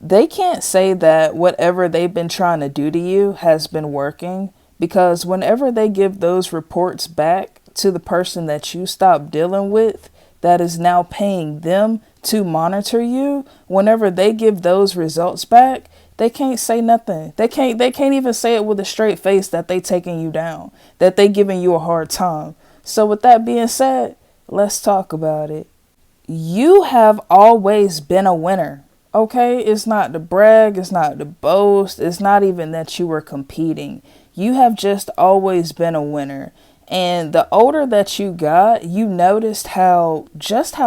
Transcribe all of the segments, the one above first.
They can't say that whatever they've been trying to do to you has been working, because whenever they give those reports back to the person that you stopped dealing with, that is now paying them to monitor you, whenever they give those results back, they can't say nothing. They can't even say it with a straight face that they taking you down, that they giving you a hard time. So with that being said, let's talk about it. You have always been a winner. Okay, it's not to brag, it's not to boast, it's not even that you were competing. You have just always been a winner. And the older that you got, you noticed how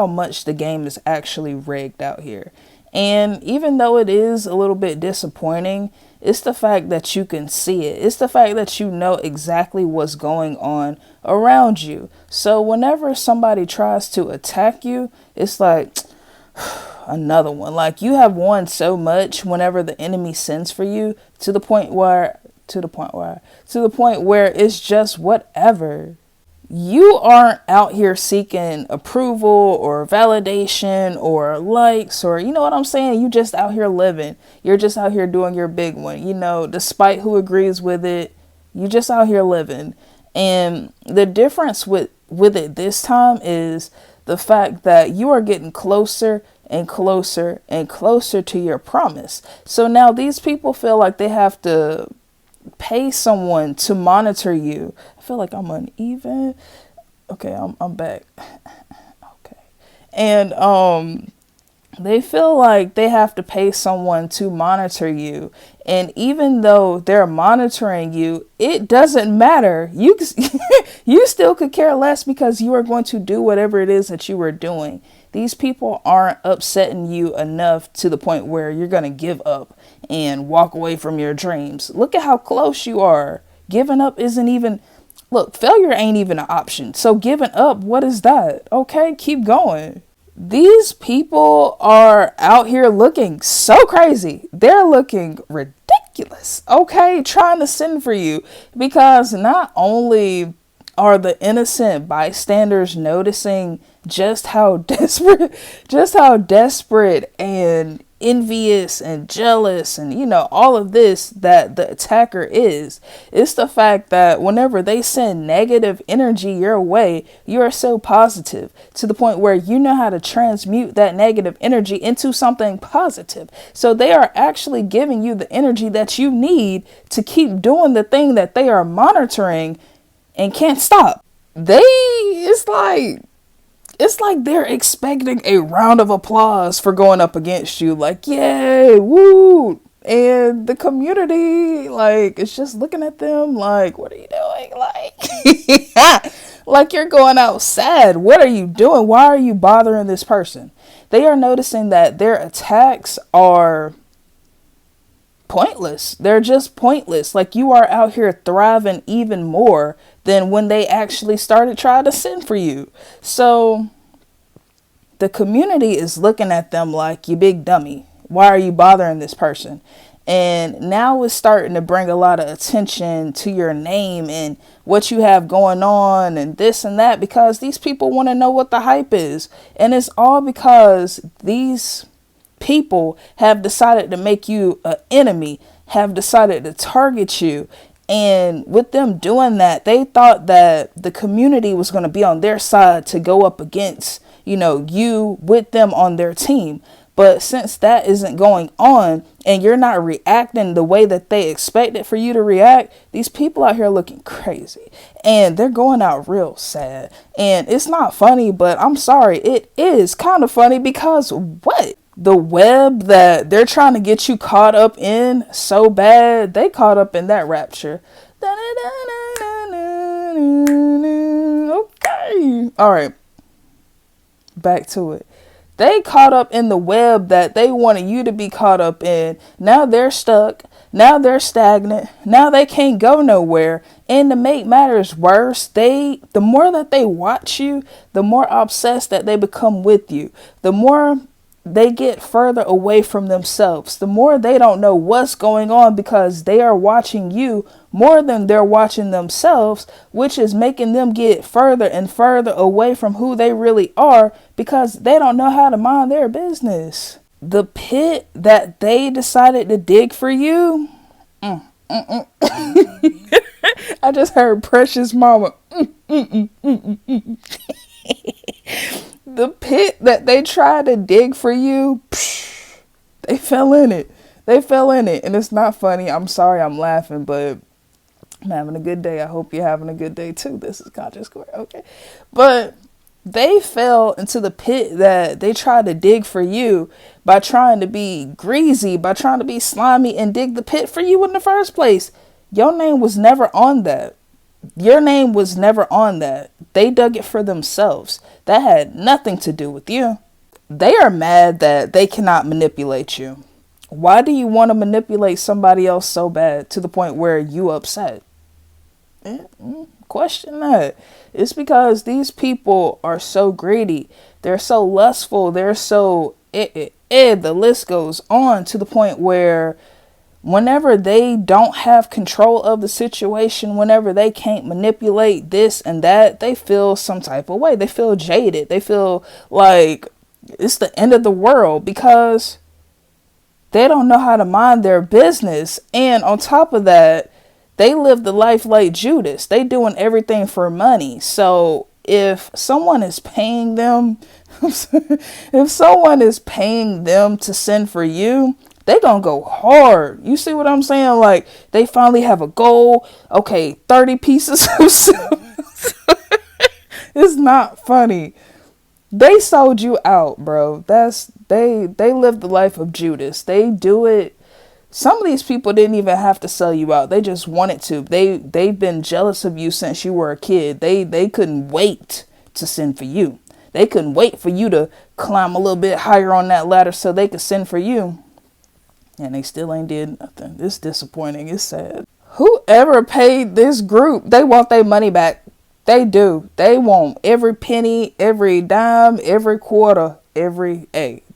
much the game is actually rigged out here. And even though it is a little bit disappointing, it's the fact that you can see it. It's the fact that you know exactly what's going on around you. So whenever somebody tries to attack you, it's like another one. Like, you have won so much whenever the enemy sends for you, to the point where it's just whatever. You aren't out here seeking approval or validation or likes, or, you know what I'm saying? You just out here living. You're just out here doing your big one. Despite who agrees with it, you just out here living. And the difference with it this time is the fact that you are getting closer and closer and closer to your promise. So now these people feel like they have to pay someone to monitor you. I feel like I'm uneven. Okay, I'm back. Okay. And they feel like they have to pay someone to monitor you. And even though they're monitoring you, it doesn't matter. You you still could care less, because you are going to do whatever it is that you were doing. These people aren't upsetting you enough to the point where you're going to give up and walk away from your dreams. Look at how close you are. Giving up isn't even... Look, failure ain't even an option. So giving up, what is that? Okay, keep going. These people are out here looking so crazy. They're looking ridiculous, okay, trying to send for you, because not only are the innocent bystanders noticing just how desperate and envious and jealous and, all of this that the attacker is. It's the fact that whenever they send negative energy your way, you are so positive to the point where you know how to transmute that negative energy into something positive. So they are actually giving you the energy that you need to keep doing the thing that they are monitoring and can't stop. It's like they're expecting a round of applause for going up against you. Like, yay, woo. And the community, like, it's just looking at them like, what are you doing? Like, like you're going out sad. What are you doing? Why are you bothering this person? They are noticing that their attacks are pointless. They're just pointless. Like, you are out here thriving even more than when they actually started trying to send for you. So the community is looking at them like, you big dummy. Why are you bothering this person? And now it's starting to bring a lot of attention to your name and what you have going on and this and that, because these people want to know what the hype is. And it's all because these people have decided to make you an enemy, have decided to target you. And with them doing that, they thought that the community was going to be on their side to go up against, you with them on their team. But since that isn't going on and you're not reacting the way that they expected for you to react, these people out here looking crazy and they're going out real sad. And it's not funny, but I'm sorry, it is kind of funny, because what? The web that they're trying to get you caught up in so bad, they caught up in that rapture. Okay. All right. Back to it. They caught up in the web that they wanted you to be caught up in. Now they're stuck. Now they're stagnant. Now they can't go nowhere. And to make matters worse, the more that they watch you, the more obsessed that they become with you. The more they get further away from themselves. The more they don't know what's going on, because they are watching you more than they're watching themselves, which is making them get further and further away from who they really are, because they don't know how to mind their business. The pit that they decided to dig for you. I just heard Precious Mama. The pit that they tried to dig for you, they fell in it. They fell in it. And it's not funny. I'm sorry I'm laughing, but I'm having a good day. I hope you're having a good day too. This is Conscious Square. Okay. But they fell into the pit that they tried to dig for you by trying to be greasy, by trying to be slimy and dig the pit for you in the first place. Your name was never on that. Your name was never on that. They dug it for themselves. That had nothing to do with you. They are mad that they cannot manipulate you. Why do you want to manipulate somebody else so bad to the point where you upset? Question that. It's because these people are so greedy. They're so lustful. They're so the list goes on to the point where whenever they don't have control of the situation, whenever they can't manipulate this and that, they feel some type of way. They feel jaded. They feel like it's the end of the world because they don't know how to mind their business. And on top of that, they live the life like Judas. They doing everything for money. So if someone is paying them, if someone is paying them to send for you, they gonna go hard. You see what I'm saying? Like, they finally have a goal. Okay, 30 pieces of silver. It's not funny. They sold you out, bro. They live the life of Judas. They do it. Some of these people didn't even have to sell you out. They just wanted to. They've been jealous of you since you were a kid. They couldn't wait to send for you. They couldn't wait for you to climb a little bit higher on that ladder so they could send for you. And they still ain't did nothing. It's disappointing. It's sad. Whoever paid this group, they want their money back. They do. They want every penny, every dime, every quarter, they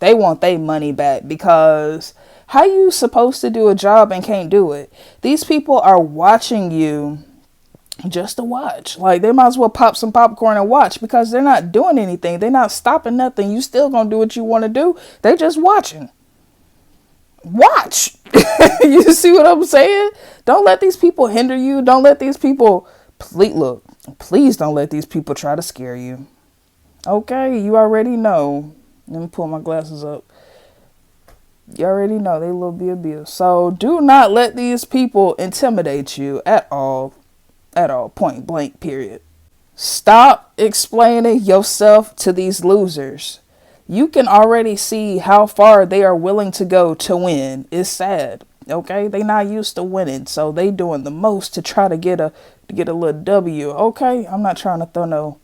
want their money back because how you supposed to do a job and can't do it? These people are watching you just to watch. Like, they might as well pop some popcorn and watch because they're not doing anything. They're not stopping nothing. You still gonna do what you want to do. They just watching. Watch. You see what I'm saying? Don't let these people hinder you. Don't let these people, please don't let these people try to scare you. Okay, you already know. Let me pull my glasses up. You already know they will be abused. So do not let these people intimidate you at all. At all. Point blank, period. Stop explaining yourself to these losers. You can already see how far they are willing to go to win. It's sad. Okay, they not used to winning, so they doing the most to try to get a little W. Okay, I'm not trying to throw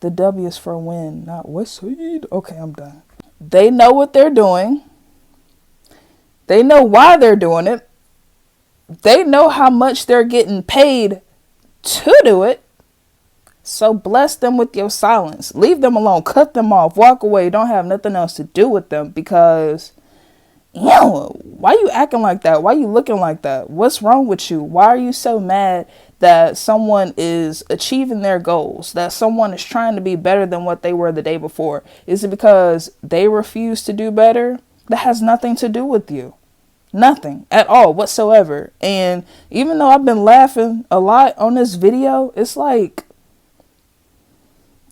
the W is for win, not West Side. Okay, I'm done. They know what they're doing. They know why they're doing it. They know how much they're getting paid to do it. So bless them with your silence. Leave them alone. Cut them off. Walk away. Don't have nothing else to do with them because, why you acting like that? Why you looking like that? What's wrong with you? Why are you so mad that someone is achieving their goals? That someone is trying to be better than what they were the day before? Is it because they refuse to do better? That has nothing to do with you. Nothing at all whatsoever. And even though I've been laughing a lot on this video, it's like,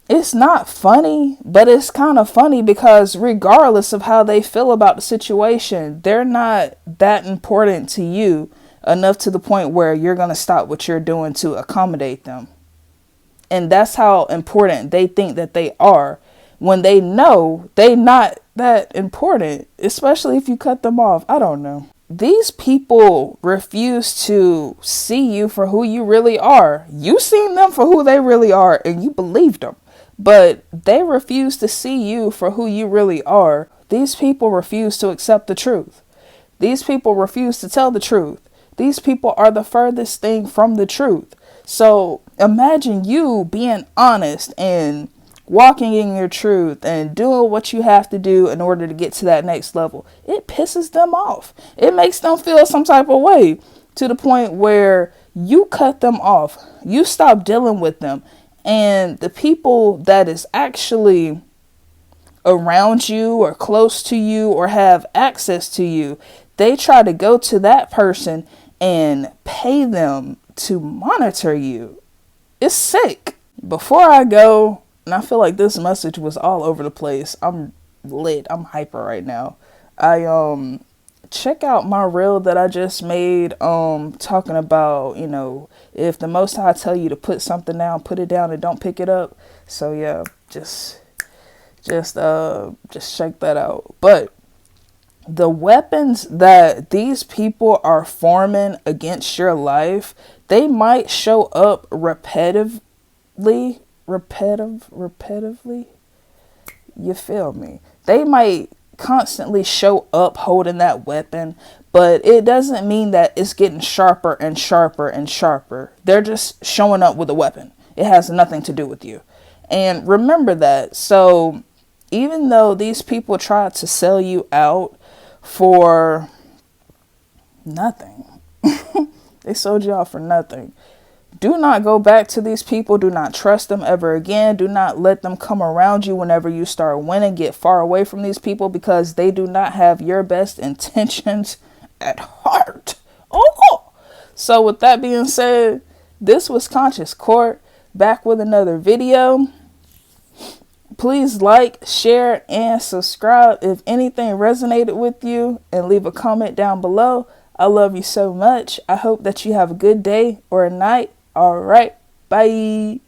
it's not funny, but it's kind of funny because regardless of how they feel about the situation, they're not that important to you enough to the point where you're going to stop what you're doing to accommodate them. And that's how important they think that they are when they know they're not that important, especially if you cut them off. I don't know. These people refuse to see you for who you really are. You seen them for who they really are and you believed them. But they refuse to see you for who you really are. These people refuse to accept the truth. These people refuse to tell the truth. These people are the furthest thing from the truth. So imagine you being honest and walking in your truth and doing what you have to do in order to get to that next level. It pisses them off. It makes them feel some type of way to the point where you cut them off. You stop dealing with them. And the people that is actually around you or close to you or have access to you, they try to go to that person and pay them to monitor you. It's sick. Before I go, and I feel like this message was all over the place. I'm lit. I'm hyper right now. I check out my reel that I just made talking about, if the Most High tell you to put something down, put it down and don't pick it up. So yeah, just check that out. But the weapons that these people are forming against your life, they might show up repetitively. You feel me? They might constantly show up holding that weapon, but it doesn't mean that it's getting sharper and sharper and sharper. They're just showing up with a weapon. It has nothing to do with you. And remember that. So even though these people try to sell you out for nothing, they sold you out for nothing. Do not go back to these people. Do not trust them ever again. Do not let them come around you whenever you start winning. Get far away from these people because they do not have your best intentions at heart. Oh, so with that being said, this was Conscious Court, back with another video. Please like, share, and subscribe if anything resonated with you, and leave a comment down below. I love you so much. I hope that you have a good day or a night. All right. Bye.